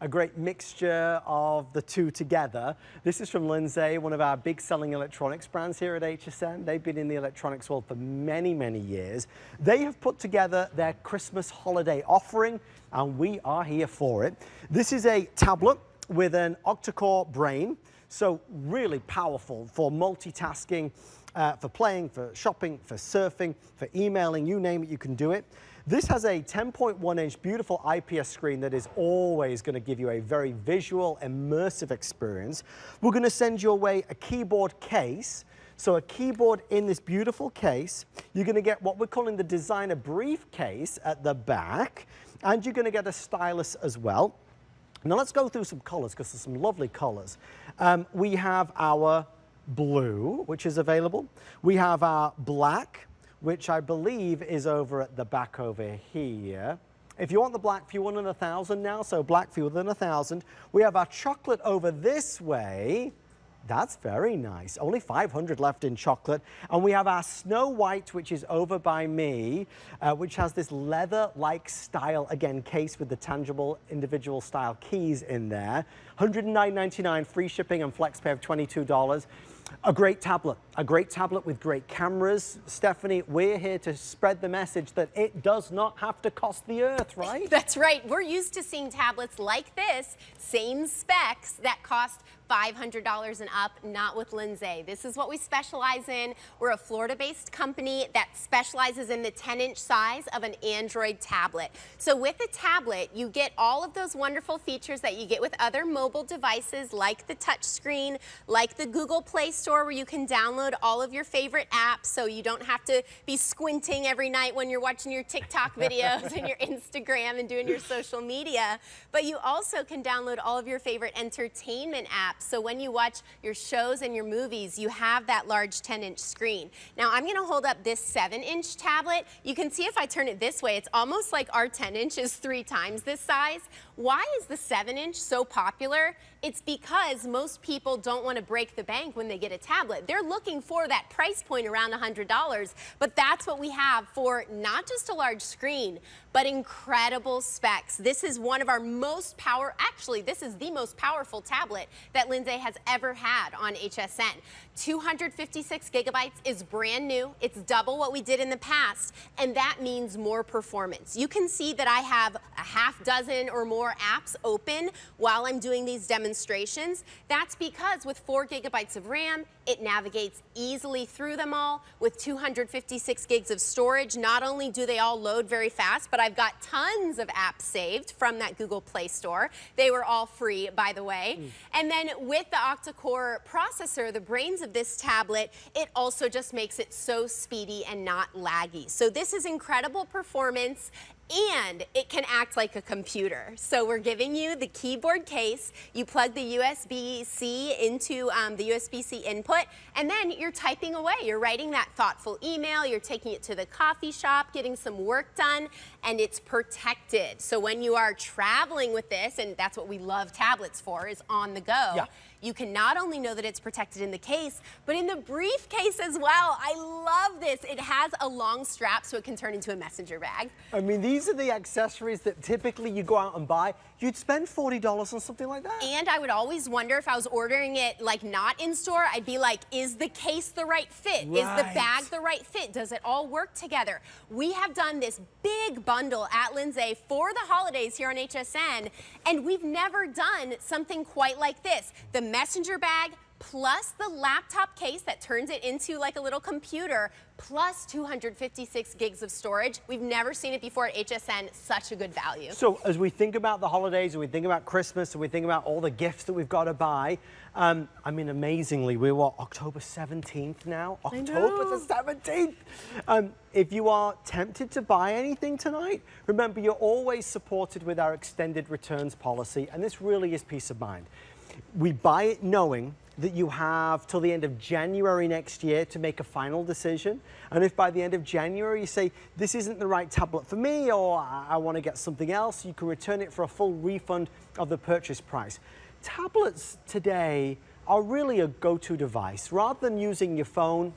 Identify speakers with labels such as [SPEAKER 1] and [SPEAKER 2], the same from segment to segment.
[SPEAKER 1] a great mixture of the two together. This is from Linsay, one of our big selling electronics brands here at HSN. They've been in the electronics world for many, many years. They have put together their Christmas holiday offering, and we are here for it. This is a tablet with an octa-core brain, so really powerful for multitasking, for playing, for shopping, for surfing, for emailing, you name it, you can do it. This has a 10.1-inch beautiful IPS screen that is always going to give you a very visual, immersive experience. We're going to send your way a keyboard case. So a keyboard in this beautiful case. You're going to get what we're calling the designer briefcase at the back, and you're going to get a stylus as well. Now let's go through some colors, because there's some lovely colors. We have our blue, which is available. We have our black, which I believe is over at the back over here. If you want the black, fewer than 1,000 now, so black fewer than 1,000. We have our chocolate over this way. That's very nice. Only 500 left in chocolate. And we have our Snow White, which is over by me, which has this leather-like style, again, case with the tangible individual style keys in there. $109.99, free shipping and flex pay of $22. A great tablet with great cameras. Stephanie, we're here to spread the message that it does not have to cost the earth, right?
[SPEAKER 2] That's right. We're used to seeing tablets like this, same specs, that cost $500 and up, not with Linsay. This is what we specialize in. We're a Florida-based company that specializes in the 10-inch size of an Android tablet. So with a tablet, you get all of those wonderful features that you get with other mobile devices, like the touch screen, like the Google Play Store, where you can download all of your favorite apps, so you don't have to be squinting every night when you're watching your TikTok videos and your Instagram and doing your social media. But you also can download all of your favorite entertainment apps. So when you watch your shows and your movies, you have that large 10-inch screen. Now I'm going to hold up this 7-inch tablet. You can see if I turn it this way, it's almost like our 10-inch is 3 times this size. Why is the 7-inch so popular? It's because most people don't want to break the bank when they get a tablet. They're looking for that price point around $100, but that's what we have for not just a large screen, but incredible specs. This is one of our most actually, this is the most powerful tablet that Linsay has ever had on HSN. 256 gigabytes is brand new. It's double what we did in the past, and that means more performance. You can see that I have a half dozen or more apps open while I'm doing these demonstrations. That's because with 4 gigabytes of RAM, it navigates easily through them all. With 256 gigs of storage, not only do they all load very fast, but I've got tons of apps saved from that Google Play Store. They were all free, by the way. And then with the octa-core processor, the brains of this tablet, it also just makes it so speedy and not laggy. So this is incredible performance, and it can act like a computer. So we're giving you the keyboard case. You plug the USB-C into the USB-C input, and then you're typing away. You're writing that thoughtful email. You're taking it to the coffee shop, getting some work done, and it's protected. So when you are traveling with this, and that's what we love tablets for, is on the go. Yeah. You can not only know that it's protected in the case, but in the briefcase as well. I love this. It has a long strap so it can turn into a messenger bag.
[SPEAKER 1] I mean, these are the accessories that typically you go out and buy. You'd spend $40 on something like that.
[SPEAKER 2] And I would always wonder if I was ordering it like not in store, I'd be like, is the case the right fit? Right. Is the bag the right fit? Does it all work together? We have done this big bundle at Linsay for the holidays here on HSN, and we've never done something quite like this. The messenger bag plus the laptop case that turns it into like a little computer, plus 256 gigs of storage. We've never seen it before at HSN. Such a good value. So
[SPEAKER 1] as we think about the holidays, and we think about Christmas, and we think about all the gifts that we've got to buy, I mean, amazingly, we're what, October 17th now? October the 17th! If you are tempted to buy anything tonight, remember you're always supported with our extended returns policy, and this really is peace of mind. We buy it knowing that you have till the end of January next year to make a final decision. And if by the end of January you say, this isn't the right tablet for me, or I want to get something else, you can return it for a full refund of the purchase price. Tablets today are really a go-to device. Rather than using your phone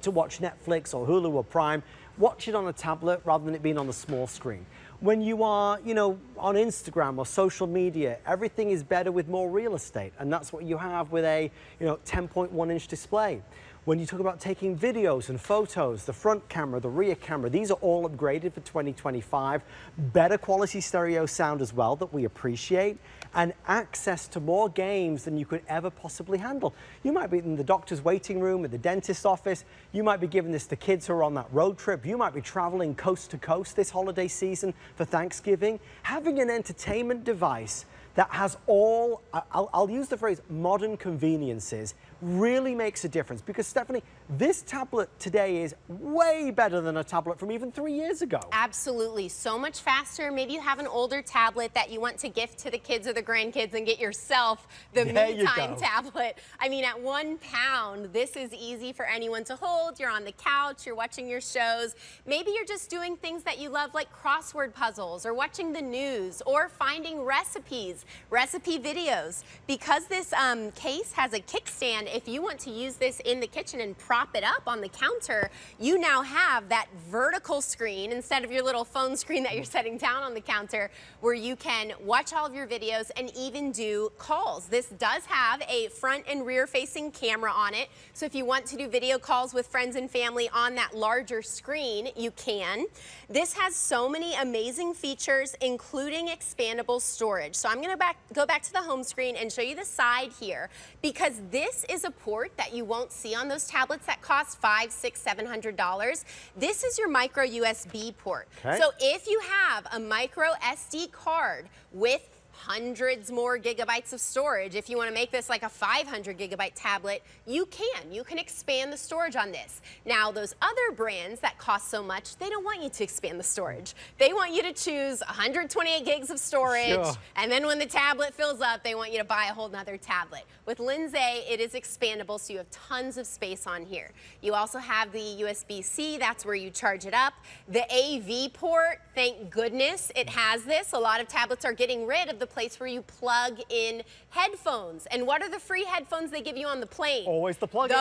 [SPEAKER 1] to watch Netflix or Hulu or Prime, watch it on a tablet rather than it being on the small screen. When you are, you know, on Instagram or social media, everything is better with more real estate. And that's what you have with a, you know, 10.1-inch display. When you talk about taking videos and photos, the front camera, the rear camera, these are all upgraded for 2025. Better quality stereo sound as well that we appreciate, and access to more games than you could ever possibly handle. You might be in the doctor's waiting room, at the dentist's office. You might be giving this to kids who are on that road trip. You might be traveling coast to coast this holiday season for Thanksgiving. Having an entertainment device that has all, I'll use the phrase modern conveniences, really makes a difference. Because Stephanie, this tablet today is way better than a tablet from even 3 years ago.
[SPEAKER 2] Absolutely, so much faster. Maybe you have an older tablet that you want to gift to the kids or the grandkids and get yourself the Me Time tablet. I mean, at £1, this is easy for anyone to hold. You're on the couch, you're watching your shows. Maybe you're just doing things that you love, like crossword puzzles or watching the news or finding recipes, recipe videos. Because this case has a kickstand, if you want to use this in the kitchen and prop it up on the counter, you now have that vertical screen instead of your little phone screen that you're setting down on the counter, where you can watch all of your videos and even do calls. This does have a front and rear facing camera on it, so if you want to do video calls with friends and family on that larger screen, you can. This has so many amazing features, including expandable storage. So I'm going to go back to the home screen and show you the side here, because this is a port that you won't see on those tablets that cost $500, $600, $700. This is your micro USB port. Okay. So if you have a micro SD card with hundreds more gigabytes of storage, if you want to make this like a 500 gigabyte tablet, you can expand the storage on this. Now, those other brands that cost so much, they don't want you to expand the storage. They want you to choose 128 gigs of storage, and then when the tablet fills up, they want you to buy a whole nother tablet. With Linsay, it is expandable, so you have tons of space on here. You also have the USB-C, that's where you charge it up. The AV port, thank goodness it has this. A lot of tablets are getting rid of the place where you plug in headphones. And what are the free headphones they give you on the plane?
[SPEAKER 1] Always the plug-in.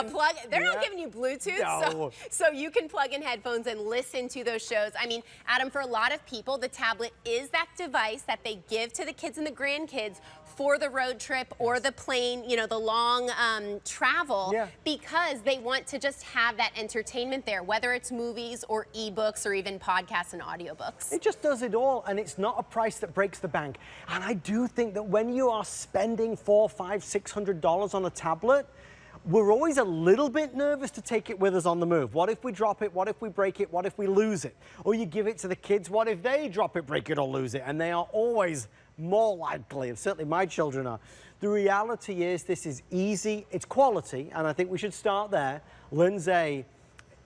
[SPEAKER 2] They're not giving you Bluetooth,
[SPEAKER 1] no.
[SPEAKER 2] so you can plug in headphones and listen to those shows. I mean, Adam, for a lot of people, the tablet is that device that they give to the kids and the grandkids for the road trip or the plane, you know, the long travel, because they want to just have that entertainment there, whether it's movies or ebooks or even podcasts and audiobooks.
[SPEAKER 1] It just does it all, and it's not a price that breaks the bank. And I do think that when you are spending $400, $500, $600 on a tablet, we're always a little bit nervous to take it with us on the move. What if we drop it? What if we break it? What if we lose it? Or you give it to the kids, what if they drop it, break it, or lose it? And they are always more likely, and certainly my children are. The reality is this is easy, it's quality, and I think we should start there. Linsay,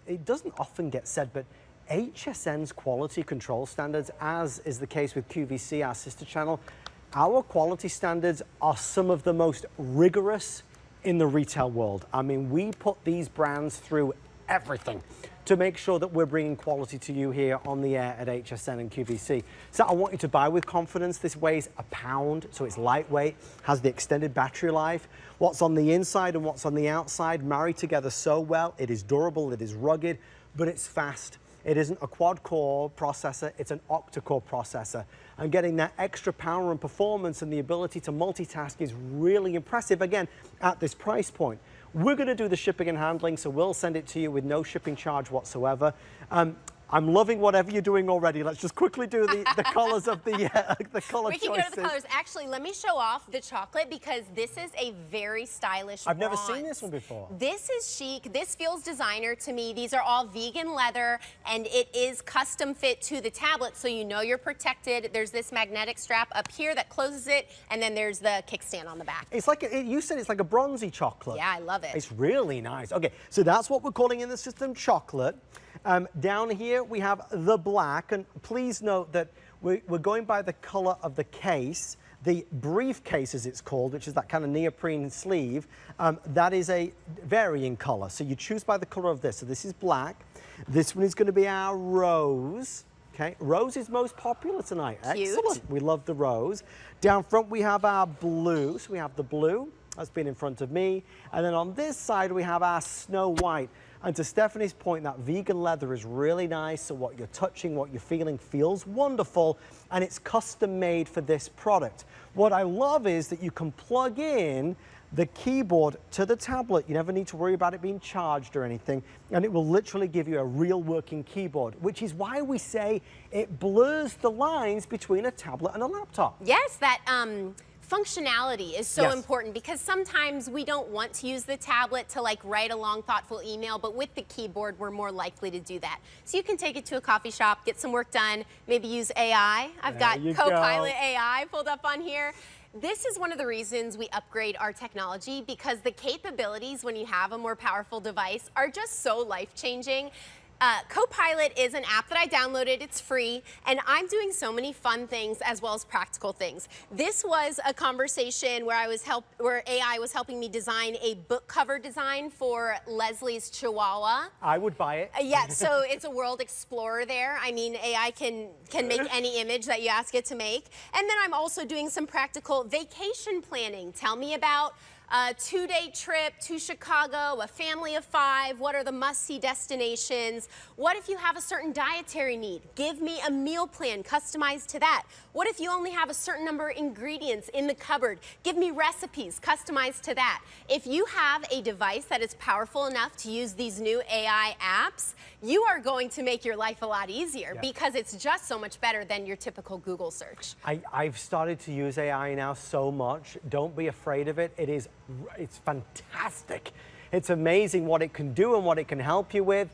[SPEAKER 1] it doesn't often get said, but HSN's quality control standards, as is the case with QVC, our sister channel, our quality standards are some of the most rigorous in the retail world. I mean, we put these brands through everything to make sure that we're bringing quality to you here on the air at HSN and QVC. So I want you to buy with confidence. This weighs a pound, so it's lightweight, has the extended battery life. What's on the inside and what's on the outside marry together so well. It is durable, it is rugged, but it's fast. It isn't a quad-core processor, it's an octa-core processor. And getting that extra power and performance and the ability to multitask is really impressive, again, at this price point. We're going to do the shipping and handling, so we'll send it to you with no shipping charge whatsoever. I'm loving whatever you're doing already. Let's just quickly do the colors of the color choices.
[SPEAKER 2] We can go to the colors. Actually, let me show off the chocolate, because this is a very stylish
[SPEAKER 1] I've
[SPEAKER 2] bronze.
[SPEAKER 1] never seen this one before.
[SPEAKER 2] This is chic. This feels designer to me. These are all vegan leather, and it is custom fit to the tablet, so you know you're protected. There's this magnetic strap up here that closes it, and then there's the kickstand on the back.
[SPEAKER 1] It's like, you said it's like a bronzy chocolate.
[SPEAKER 2] Yeah, I love it.
[SPEAKER 1] It's really nice. Okay, so that's what we're calling in the system chocolate. Down here we have the black, and please note that we're going by the color of the case. The briefcase, as it's called, which is that kind of neoprene sleeve, that is a varying color. So you choose by the color of this. So this is black. This one is going to be our rose. Okay, rose is most popular tonight.
[SPEAKER 2] Cute.
[SPEAKER 1] Excellent. We love the rose. Down front we have our blue. So we have the blue. That's been in front of me. And then on this side, we have our Snow White. And to Stephanie's point, that vegan leather is really nice. So what you're touching, what you're feeling feels wonderful. And it's custom made for this product. What I love is that you can plug in the keyboard to the tablet. You never need to worry about it being charged or anything, and it will literally give you a real working keyboard, which is why we say it blurs the lines between a tablet and a laptop.
[SPEAKER 2] Yes, that functionality is so important, because sometimes we don't want to use the tablet to like write a long, thoughtful email, but with the keyboard, we're more likely to do that. So you can take it to a coffee shop, get some work done, maybe use AI. I've got Copilot AI pulled up on here. This is one of the reasons we upgrade our technology, because the capabilities when you have a more powerful device are just so life-changing. Copilot is an app that I downloaded. It's free, and I'm doing so many fun things as well as practical things. This was a conversation where AI was helping me design a book cover design for Leslie's Chihuahua.
[SPEAKER 1] I would buy it.
[SPEAKER 2] Yeah, so it's a world explorer there. I mean, AI can make any image that you ask it to make. And then I'm also doing some practical vacation planning. Tell me about a 2-day trip to Chicago, a family of 5. What are the must-see destinations? What if you have a certain dietary need? Give me a meal plan customized to that. What if you only have a certain number of ingredients in the cupboard? Give me recipes customized to that. If you have a device that is powerful enough to use these new AI apps, you are going to make your life a lot easier, because it's just so much better than your typical Google search.
[SPEAKER 1] I've started to use AI now so much. Don't be afraid of it. It's fantastic. It's amazing what it can do and what it can help you with.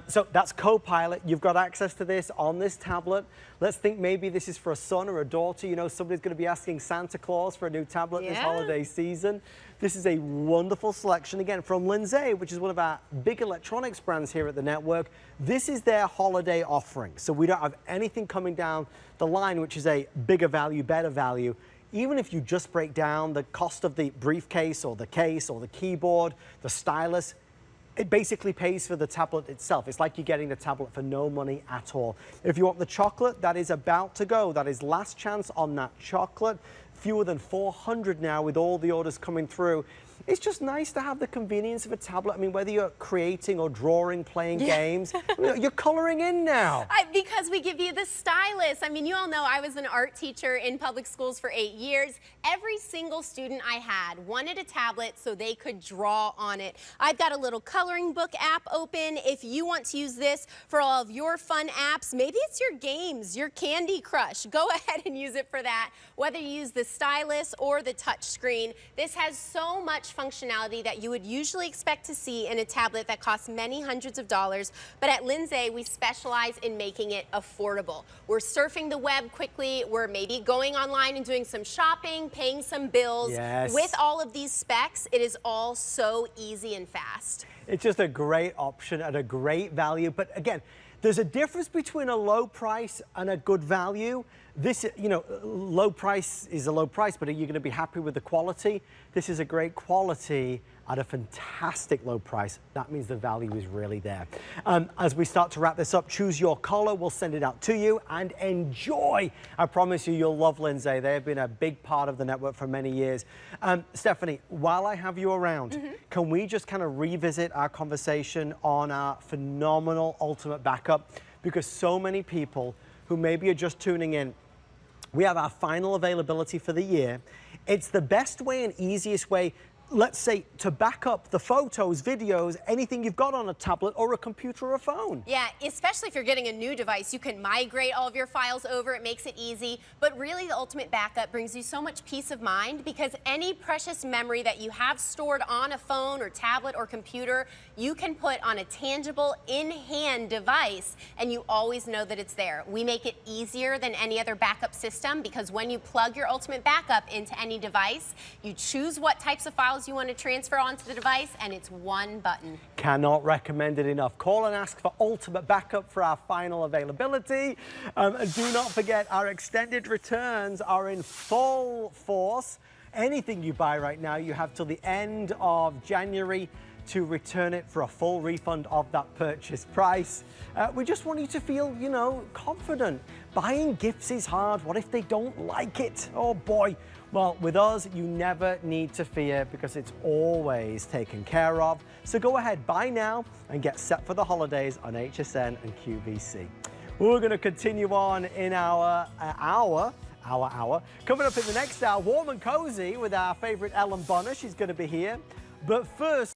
[SPEAKER 1] So that's Copilot. You've got access to this on this tablet. Let's think maybe this is for a son or a daughter. You know, somebody's going to be asking Santa Claus for a new tablet this holiday season. This is a wonderful selection, again, from Linsay, which is one of our big electronics brands here at the network. This is their holiday offering. So we don't have anything coming down the line, which is a bigger value, better value. Even if you just break down the cost of the briefcase or the case or the keyboard, the stylus, it basically pays for the tablet itself. It's like you're getting the tablet for no money at all. If you want the chocolate, that is about to go. That is last chance on that chocolate. Fewer than 400 now with all the orders coming through. It's just nice to have the convenience of a tablet. I mean, whether you're creating or drawing, playing games, you're coloring in now.
[SPEAKER 2] Because we give you the stylus. I mean, you all know I was an art teacher in public schools for 8 years. Every single student I had wanted a tablet so they could draw on it. I've got a little coloring book app open. If you want to use this for all of your fun apps, maybe it's your games, your Candy Crush, go ahead and use it for that. Whether you use the stylus or the touch screen, this has so much functionality that you would usually expect to see in a tablet that costs many hundreds of dollars. But at Linsay, we specialize in making it affordable. We're surfing the web quickly. We're maybe going online and doing some shopping, paying some bills. With all of these specs, it is all so easy and fast.
[SPEAKER 1] It's just a great option at a great value. But again, there's a difference between a low price and a good value. This, you know, low price is a low price, but are you going to be happy with the quality? This is a great quality at a fantastic low price. That means the value is really there. As we start to wrap this up, choose your color. We'll send it out to you and enjoy. I promise you, you'll love Linsay. They have been a big part of the network for many years. Stephanie, while I have you around, can we just kind of revisit our conversation on our phenomenal ultimate backup? Because so many people who maybe are just tuning in, we have our final availability for the year. It's the best way and easiest way, let's say, to back up the photos, videos, anything you've got on a tablet or a computer or a phone.
[SPEAKER 2] Yeah, especially if you're getting a new device, you can migrate all of your files over. It makes it easy. But really, the ultimate backup brings you so much peace of mind, because any precious memory that you have stored on a phone or tablet or computer, you can put on a tangible, in-hand device, and you always know that it's there. We make it easier than any other backup system, because when you plug your ultimate backup into any device, you choose what types of files you want to transfer onto the device, and it's one button.
[SPEAKER 1] Cannot recommend it enough. Call and ask for ultimate backup for our final availability. And do not forget, our extended returns are in full force. Anything you buy right now, you have till the end of January to return it for a full refund of that purchase price. We just want you to feel, you know, confident. Buying gifts is hard. What if they don't like it? Oh boy. Well, with us, you never need to fear because it's always taken care of. So go ahead, buy now and get set for the holidays on HSN and QVC. We're going to continue on in our hour. Coming up in the next hour, warm and cozy with our favorite Ellen Bonner. She's going to be here. But first,